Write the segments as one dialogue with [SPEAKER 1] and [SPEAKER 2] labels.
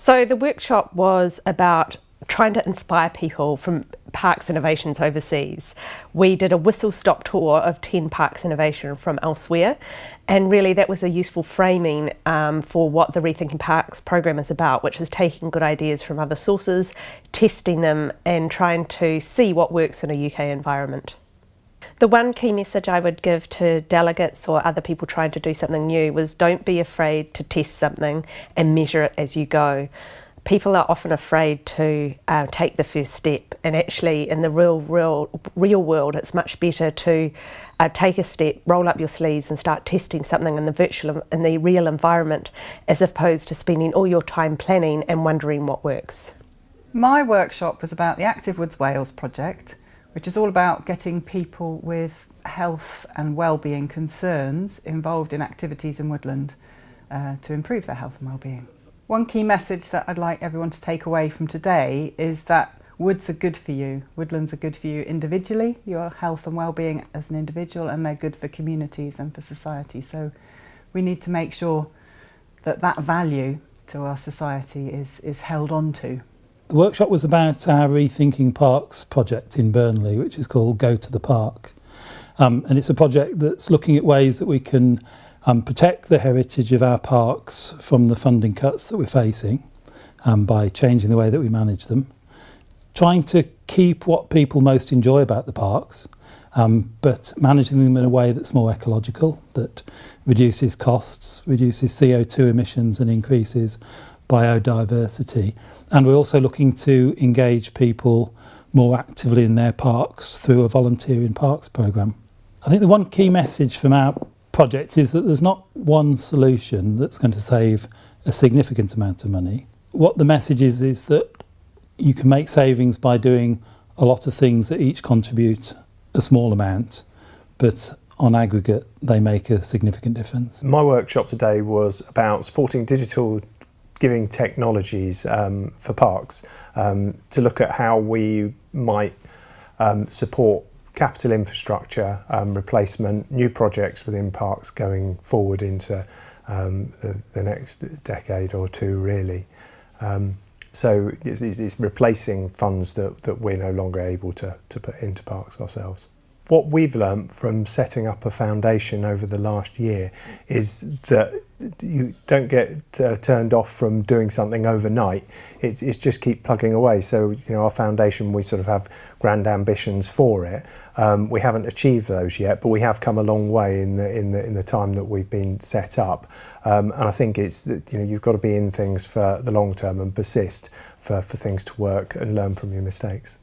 [SPEAKER 1] So the workshop was about trying to inspire people from parks innovations overseas. We did a whistle-stop tour of 10 parks innovation from elsewhere, and really that was a useful framing for what the Rethinking Parks program is about, which is taking good ideas from other sources, testing them and trying to see what works in a UK environment. The one key message I would give to delegates or other people trying to do something new was don't be afraid to test something and measure it as you go. People are often afraid to take the first step, and actually in the real world it's much better to take a step, roll up your sleeves and start testing something in the real environment, as opposed to spending all your time planning and wondering what works.
[SPEAKER 2] My workshop was about the Active Woods Wales project, which is all about getting people with health and wellbeing concerns involved in activities in woodland to improve their health and wellbeing. One key message that I'd like everyone to take away from today is that woods are good for you. Woodlands are good for you individually, your health and well-being as an individual, and they're good for communities and for society. So we need to make sure that that value to our society is held on to.
[SPEAKER 3] The workshop was about our Rethinking Parks project in Burnley, which is called Go to the Park. And it's a project that's looking at ways that we can protect the heritage of our parks from the funding cuts that we're facing by changing the way that we manage them, trying to keep what people most enjoy about the parks, but managing them in a way that's more ecological, that reduces costs, reduces CO2 emissions and increases biodiversity. And we're also looking to engage people more actively in their parks through a volunteer in parks programme. I think the one key message from our project is that there's not one solution that's going to save a significant amount of money. What the message is that you can make savings by doing a lot of things that each contribute a small amount, but on aggregate they make a significant difference.
[SPEAKER 4] My workshop today was about supporting digital giving technologies for parks to look at how we might support capital infrastructure replacement, new projects within parks going forward into the next decade or two, really. So it's replacing funds that we're no longer able to put into parks ourselves. What we've learnt from setting up a foundation over the last year is that you don't get turned off from doing something overnight. It's just keep plugging away. So our foundation, we sort of have grand ambitions for it. We haven't achieved those yet, but we have come a long way in the time that we've been set up. And I think it's that you've got to be in things for the long term and persist for things to work and learn from your mistakes.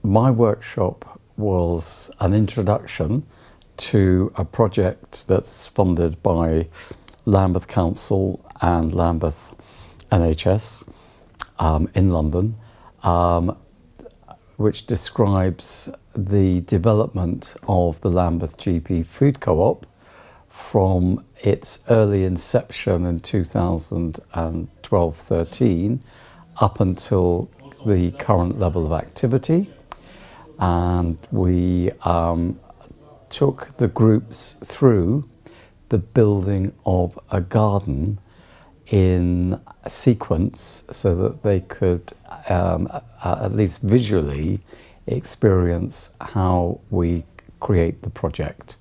[SPEAKER 5] My workshop was an introduction to a project that's funded by Lambeth Council and Lambeth NHS in London, which describes the development of the Lambeth GP Food Co-op from its early inception in 2012-13 up until the current level of activity. And we took the groups through the building of a garden in a sequence so that they could at least visually experience how we create the project.